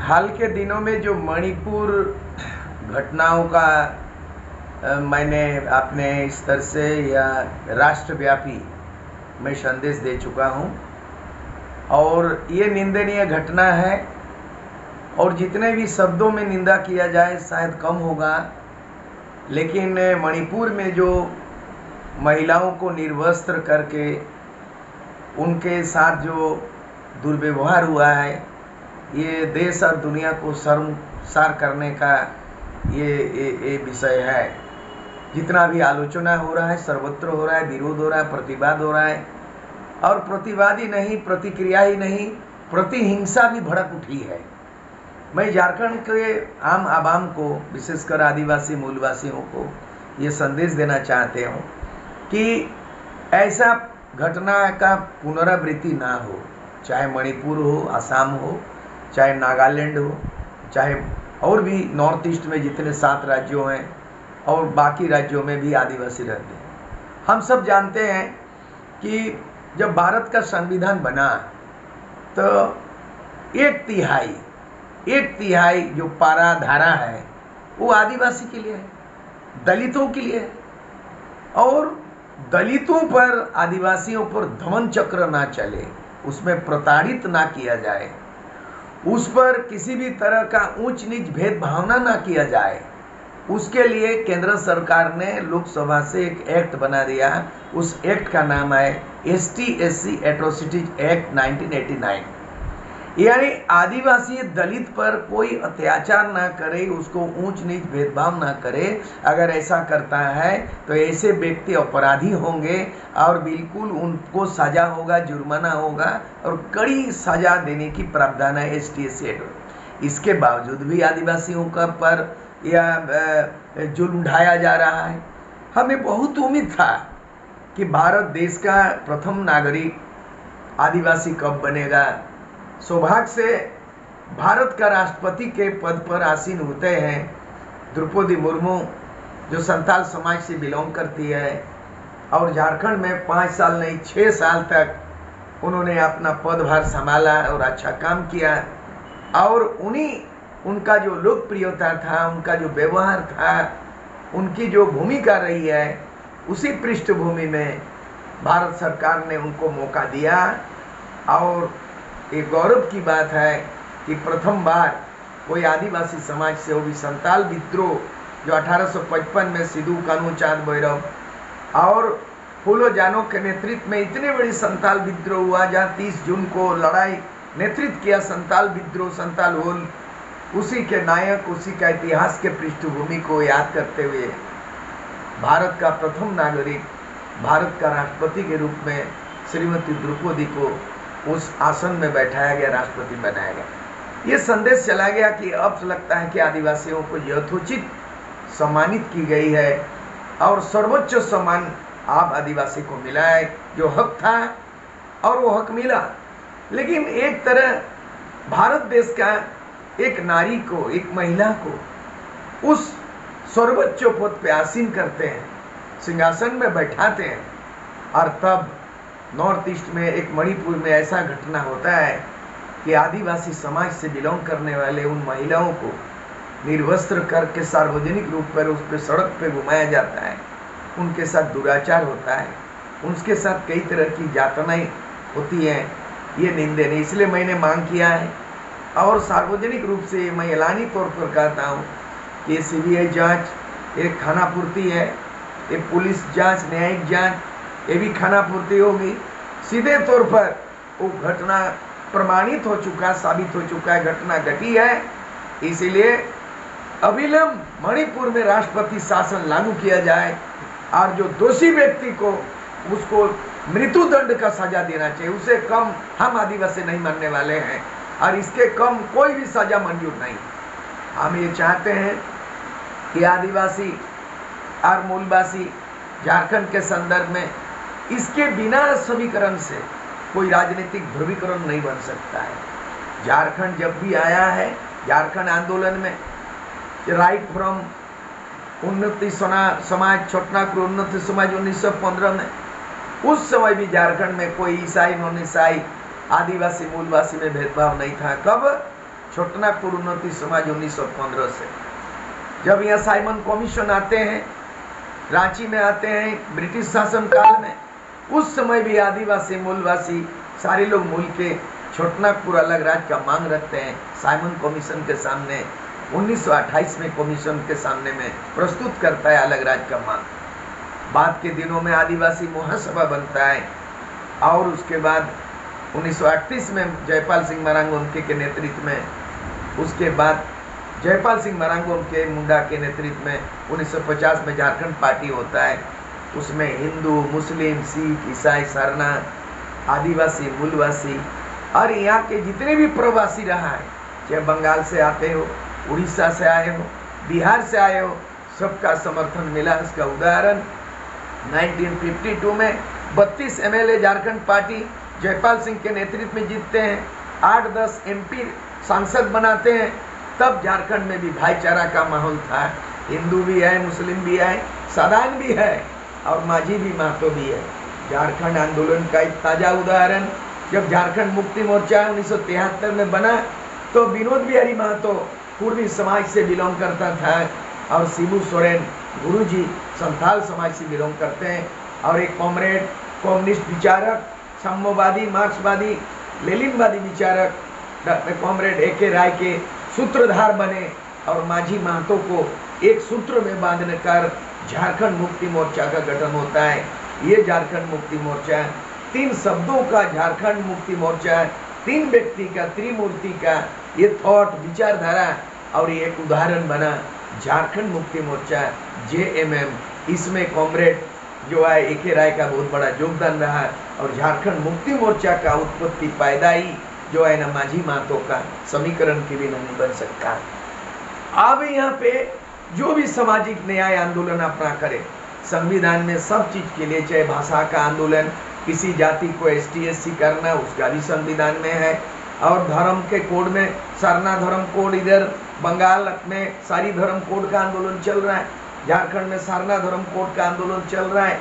हाल के दिनों में जो मणिपुर घटनाओं का मैंने अपने स्तर से या राष्ट्रव्यापी मैं संदेश दे चुका हूं और ये निंदनीय घटना है और जितने भी शब्दों में निंदा किया जाए शायद कम होगा, लेकिन मणिपुर में जो महिलाओं को निर्वस्त्र करके उनके साथ जो दुर्व्यवहार हुआ है, ये देश और दुनिया को शर्मसार करने का ये विषय है। जितना भी आलोचना हो रहा है, सर्वत्र हो रहा है, विरोध हो रहा है, प्रतिवाद हो रहा है और प्रतिवाद ही नहीं, प्रतिक्रिया ही नहीं, प्रतिहिंसा भी भड़क उठी है। मैं झारखंड के आम आवाम को, विशेषकर आदिवासी मूलवासियों को ये संदेश देना चाहते हूँ कि ऐसा घटना का पुनरावृत्ति ना हो, चाहे मणिपुर हो, असम हो, चाहे नागालैंड हो, चाहे और भी नॉर्थ ईस्ट में जितने 7 राज्यों हैं और बाकी राज्यों में भी आदिवासी रहते हैं। हम सब जानते हैं कि जब भारत का संविधान बना तो एक तिहाई जो पारा धारा है वो आदिवासी के लिए है, दलितों के लिए है और दलितों पर, आदिवासियों पर दमन चक्र ना चले, उसमें प्रताड़ित ना किया जाए, उस पर किसी भी तरह का ऊंच नीच भेदभावना ना किया जाए, उसके लिए केंद्र सरकार ने लोकसभा से एक एक्ट बना दिया। उस एक्ट का नाम है ST/SC एट्रोसिटीज एक्ट 1989। यानी आदिवासी दलित पर कोई अत्याचार ना करे, उसको ऊंच नीच भेदभाव ना करे। अगर ऐसा करता है तो ऐसे व्यक्ति अपराधी होंगे और बिल्कुल उनको सजा होगा, जुर्माना होगा और कड़ी सजा देने की प्रावधान है ST/SC एक्ट। इसके बावजूद भी आदिवासियों का पर या जुल्म ढाया जा रहा है। हमें बहुत उम्मीद था कि भारत देश का प्रथम नागरिक आदिवासी कब बनेगा। सौभाग्य से भारत का राष्ट्रपति के पद पर आसीन होते हैं द्रौपदी मुर्मू, जो संथाल समाज से बिलोंग करती है और झारखंड में 5 साल नहीं 6 साल तक उन्होंने अपना पदभार संभाला और अच्छा काम किया। और उनका जो लोकप्रियता था, उनका जो व्यवहार था, उनकी जो भूमिका रही है, उसी पृष्ठभूमि में भारत सरकार ने उनको मौका दिया। और एक गौरव की बात है कि प्रथम बार कोई आदिवासी समाज से, वो भी संताल विद्रोह जो 1855 में सिद्धू कानू चांद भैरव और फूलो जानो के नेतृत्व में इतने बड़ी संताल विद्रोह हुआ, जहाँ 30 जून को लड़ाई नेतृत्व किया संताल विद्रोह, संताल होल, उसी के नायक, उसी का इतिहास के पृष्ठभूमि को याद करते हुए भारत का प्रथम नागरिक, भारत का राष्ट्रपति के रूप में श्रीमती द्रौपदी को उस आसन में बैठाया गया, राष्ट्रपति बनाया गया। ये संदेश चला गया कि अब लगता है कि आदिवासियों को यथोचित सम्मानित की गई है और सर्वोच्च सम्मान आप आदिवासी को मिला है। जो हक था और वो हक मिला, लेकिन एक तरह भारत देश का एक नारी को, एक महिला को उस सर्वोच्च पद पे आसीन करते हैं, सिंहासन में बैठाते हैं और तब नॉर्थ ईस्ट में, एक मणिपुर में ऐसा घटना होता है कि आदिवासी समाज से बिलोंग करने वाले उन महिलाओं को निर्वस्त्र करके सार्वजनिक रूप पर उस पर सड़क पे घुमाया जाता है, उनके साथ दुराचार होता है, उनके साथ कई तरह की यातनाएं होती हैं। ये निंदनीय, इसलिए मैंने मांग किया है और सार्वजनिक रूप से मैं ऐलानी तौर पर कहता हूँ कि CBI जांच एक खानापूर्ति है, ये पुलिस जांच, न्यायिक जांच, ये भी खानापूर्ति होगी। सीधे तौर पर वो घटना प्रमाणित हो चुका, साबित हो चुका है, घटना घटी है। इसीलिए अविलंब मणिपुर में राष्ट्रपति शासन लागू किया जाए और जो दोषी व्यक्ति को उसको मृत्युदंड का सजा देना चाहिए। उसे कम हम आदिवासी नहीं मानने वाले हैं और इसके कम कोई भी सजा मंजूर नहीं। हम ये चाहते हैं कि आदिवासी और मूलवासी झारखंड के संदर्भ में इसके बिना समीकरण से कोई राजनीतिक ध्रुवीकरण नहीं बन सकता है। झारखंड जब भी आया है, झारखंड आंदोलन में राइट फ्रॉम उन्नति समाज, छोटनागपुर उन्नति समाज 1915 में, उस समय भी झारखंड में कोई ईसाई, नॉन ईसाई, आदिवासी मूलवासी में भेदभाव नहीं था। कब? छोटनागपुर उन्नति समाज 1915 से। जब यहाँ साइमन कमीशन आते हैं, रांची में आते हैं ब्रिटिश शासन काल में, उस समय भी आदिवासी मूलवासी सारे लोग मूल के छोटनागपुर अलग राज्य का मांग रखते हैं। साइमन कमीशन के सामने 1928 में कमीशन के सामने में प्रस्तुत करता है अलग राज्य का मांग। बाद के दिनों में आदिवासी महासभा बनता है और उसके बाद 1938 में जयपाल सिंह मरांगो उनके के नेतृत्व में, उसके बाद जयपाल सिंह मरांगो उनके मुंडा के नेतृत्व में 1950 में झारखंड पार्टी होता है। उसमें हिंदू, मुस्लिम, सिख, ईसाई, सरना, आदिवासी, मूलवासी और यहाँ के जितने भी प्रवासी रहा है, चाहे बंगाल से आते हो, उड़ीसा से आए हो, बिहार से आए हो, सबका समर्थन मिला। इसका उदाहरण 1952 में 32 एमएलए झारखंड पार्टी जयपाल सिंह के नेतृत्व में जीतते हैं, 8-10 एमपी सांसद बनाते हैं। तब झारखंड में भी भाईचारा का माहौल था, हिंदू भी है, मुस्लिम भी है, साधारण भी है और माझी भी, महतो भी है। झारखंड आंदोलन का एक ताज़ा उदाहरण, जब झारखंड मुक्ति मोर्चा 1973 में बना तो विनोद बिहारी महतो पूर्वी समाज से बिलोंग करता था और शिबू सोरेन गुरुजी संथाल समाज से बिलोंग करते हैं और एक कॉमरेड कम्युनिस्ट विचारक, साम्यवादी, मार्क्सवादी, लेनिनवादी विचारक कॉमरेड ए.के. राय के सूत्रधार बने और माझी महतो को एक सूत्र में बांधने कर झारखंड मुक्ति मोर्चा का गठन होता है। ये झारखंड मुक्ति मोर्चा 3 शब्दों का झारखंड मुक्ति मोर्चा, 3 व्यक्ति का, त्रिमूर्ति का ये थॉट, विचारधारा और ये एक उदाहरण बना झारखंड मुक्ति मोर्चा JMM। इसमें कॉमरेड जो है ए.के. राय का बहुत बड़ा योगदान रहा और झारखंड मुक्ति मोर्चा का उत्पत्ति पैदाई जो है ना माझी महतो का समीकरण के बिना नहीं बन सकता। अब यहाँ पे जो भी सामाजिक न्याय आंदोलन अपना करे, संविधान में सब चीज के लिए, चाहे भाषा का आंदोलन, किसी जाति को ST/SC करना उसका भी संविधान में है और धर्म के कोड में सरना धर्म कोड, इधर बंगाल में सारी धर्म कोड का आंदोलन चल रहा है, झारखंड में सरना धर्म कोड का आंदोलन चल रहा है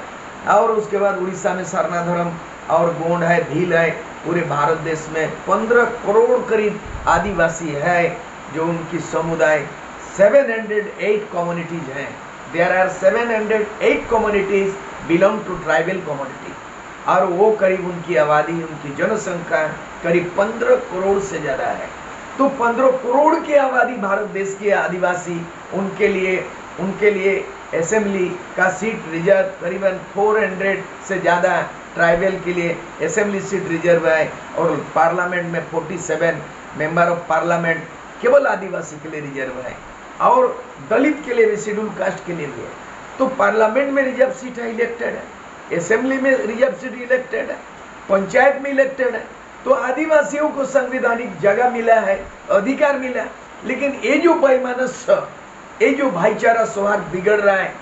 और उसके बाद उड़ीसा में सरना धर्म और गोंड है, भील है। पूरे भारत देश में 15 करोड़ करीब आदिवासी है जो उनकी समुदाय 708 कम्युनिटीज हैं। There are 708 communities belong to tribal community और वो करीब उनकी आबादी, उनकी जनसंख्या करीब 15 करोड़ से ज़्यादा है। तो 15 करोड़ की आबादी भारत देश के आदिवासी, उनके लिए असेंबली का सीट रिजर्व करीबन 400 से ज़्यादा ट्राइबल के लिए असेंबली सीट रिजर्व है और पार्लियामेंट में 47 मेंबर ऑफ पार्लियामेंट केवल आदिवासी के लिए रिजर्व है और दलित के लिए भी, शेड्यूल कास्ट के लिए भी है। तो पार्लियामेंट में रिजर्व सीट है, इलेक्टेड है, असेंबली में रिजर्व सीट इलेक्टेड है, पंचायत में इलेक्टेड है। तो आदिवासियों को संवैधानिक जगह मिला है, अधिकार मिला। लेकिन ये जो वैमनस्य, ये जो भाईचारा सौहार्द बिगड़ रहा है,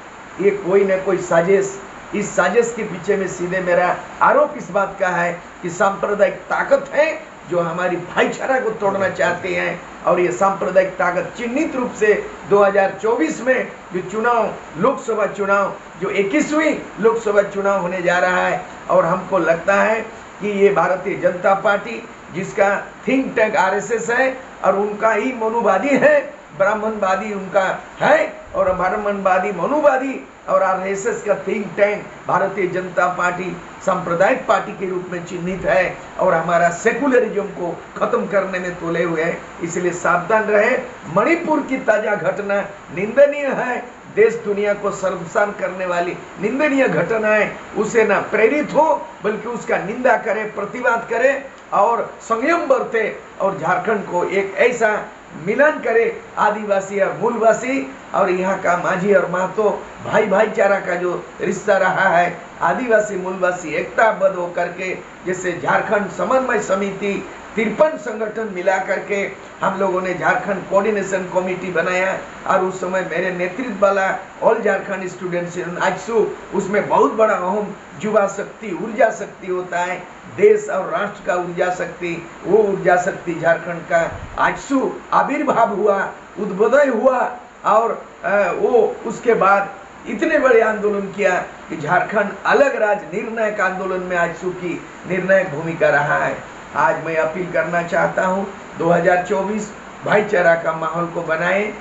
ये कोई न कोई साजिश, इस साजिश के पीछे में सीधे मेरा आरोप इस बात का है कि सांप्रदायिक ताकत है जो हमारी भाईचारा को तोड़ना चाहते हैं और ये सांप्रदायिक ताकत चिन्हित रूप से 2024 में जो चुनाव, लोकसभा चुनाव, जो 21वीं लोकसभा चुनाव होने जा रहा है और हमको लगता है कि ये भारतीय जनता पार्टी जिसका थिंक टैंक RSS है और उनका ही मनुवादी है, ब्राह्मणवादी उनका है और ब्राह्मणवादी मनुवादी और RSS का think tank Bharatiya Janata party सांप्रदायिक पार्टी के रूप में चिन्हित है और हमारा सेकुलरिज्म को खत्म करने में तुले हुए हैं। इसलिए सावधान रहे। मणिपुर की ताजा घटना निंदनीय है, देश दुनिया को शर्मसार करने वाली निंदनीय घटना है। उसे ना प्रेरित हो बल्कि उसका निंदा करे, प्रतिवाद करे और संयम बरते और झारखंड को एक ऐसा मिलन करे आदिवासी और मूलवासी और यहाँ का माझी और महतो भाईचारा का जो रिश्ता रहा है, आदिवासी मूलवासी एकताबद्ध होकर के, जैसे झारखंड समन्वय समिति 53 संगठन मिला करके हम लोगों ने झारखंड कोऑर्डिनेशन कमेटी बनाया और उस समय मेरे नेतृत्व वाला all Jharkhand students union AJSU, उसमें बहुत बड़ा अहम युवा शक्ति, ऊर्जा शक्ति होता है, देश और राष्ट्र का ऊर्जा शक्ति, वो ऊर्जा शक्ति झारखंड का आजसू आविर्भाव हुआ, उद्बोधन हुआ और वो उसके बाद इतने बड़े आंदोलन किया कि झारखंड अलग राज्य निर्णायक आंदोलन में आजसू की निर्णायक भूमिका रहा है। आज मैं अपील करना चाहता हूं 2024 भाईचारा का माहौल को बनाएं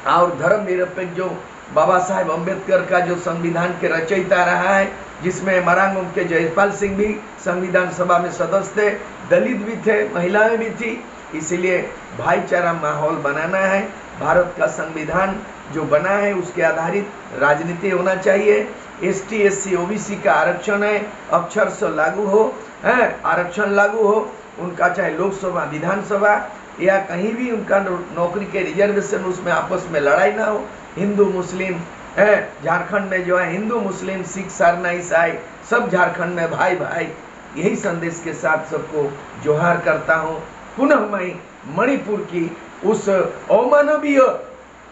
और धर्मनिरपेक्ष जो बाबा साहेब अम्बेडकर का जो संविधान के रचयिता रहा है, जिसमें मरांगों के जयपाल सिंह भी संविधान सभा में सदस्य थे, दलित भी थे, महिलाएं भी थी, इसलिए भाईचारा माहौल बनाना है। भारत का संविधान जो बना है उसके आधारित राजनीति होना चाहिए। ST SC OBC का आरक्षण है, अक्षर से लागू हो, आरक्षण लागू हो उनका, चाहे लोकसभा विधानसभा या कहीं भी उनका नौकरी के रिजर्वेशन, उसमें आपस में लड़ाई ना हो। हिंदू मुस्लिम है, झारखंड में जो है हिंदू मुस्लिम सिख सारना ईसाई सब झारखंड में भाई भाई, यही संदेश के साथ सबको जोहार करता हूँ। पुनः मैं मणिपुर की उस अमानवीय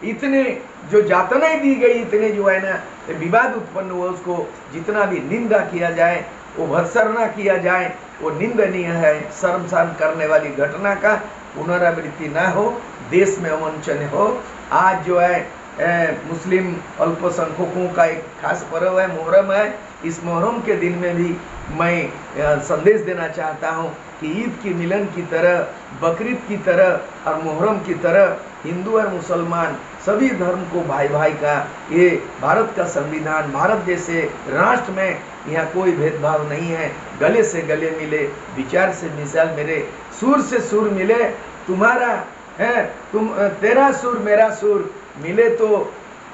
इतने जो यातनाएं दी गई, इतने जो है ना विवाद उत्पन्न हुआ, उसको जितना भी निंदा किया जाए, वो भर्त्सना किया जाए, वो निंदनीय है। शर्मसार करने वाली घटना का पुनरावृत्ति ना हो, देश में अमन हो। आज जो है मुस्लिम अल्पसंख्यकों का एक खास पर्व है, मुहर्रम है। इस मुहर्रम के दिन में भी मैं संदेश देना चाहता हूँ कि ईद की मिलन की तरह, बकरीद की तरह और मुहर्रम की तरह हिंदू और मुसलमान सभी धर्म को भाई भाई का, ये भारत का संविधान, भारत जैसे राष्ट्र में यहाँ कोई भेदभाव नहीं है। गले से गले मिले, विचार से मिसाल मेरे, सुर से सुर मिले, तुम्हारा है तेरा सुर मेरा सुर मिले तो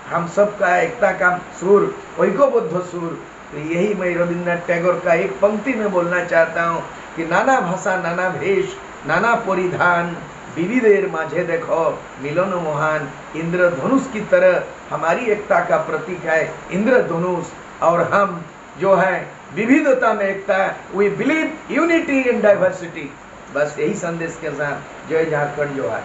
हम सब का एकता का सुर, ऐक्यबद्ध सुर। तो यही मैं रविन्द्रनाथ टैगोर का एक पंक्ति में बोलना चाहता हूँ कि नाना भाषा नाना भेष नाना परिधान, विविधेर माझे देखो मिलन मोहान। इंद्रधनुष की तरह हमारी एकता का प्रतीक है इंद्रधनुष, और हम जो है विविधता में एकता, we believe unity in diversity. बस यही संदेश के साथ जय झारखंड जो है।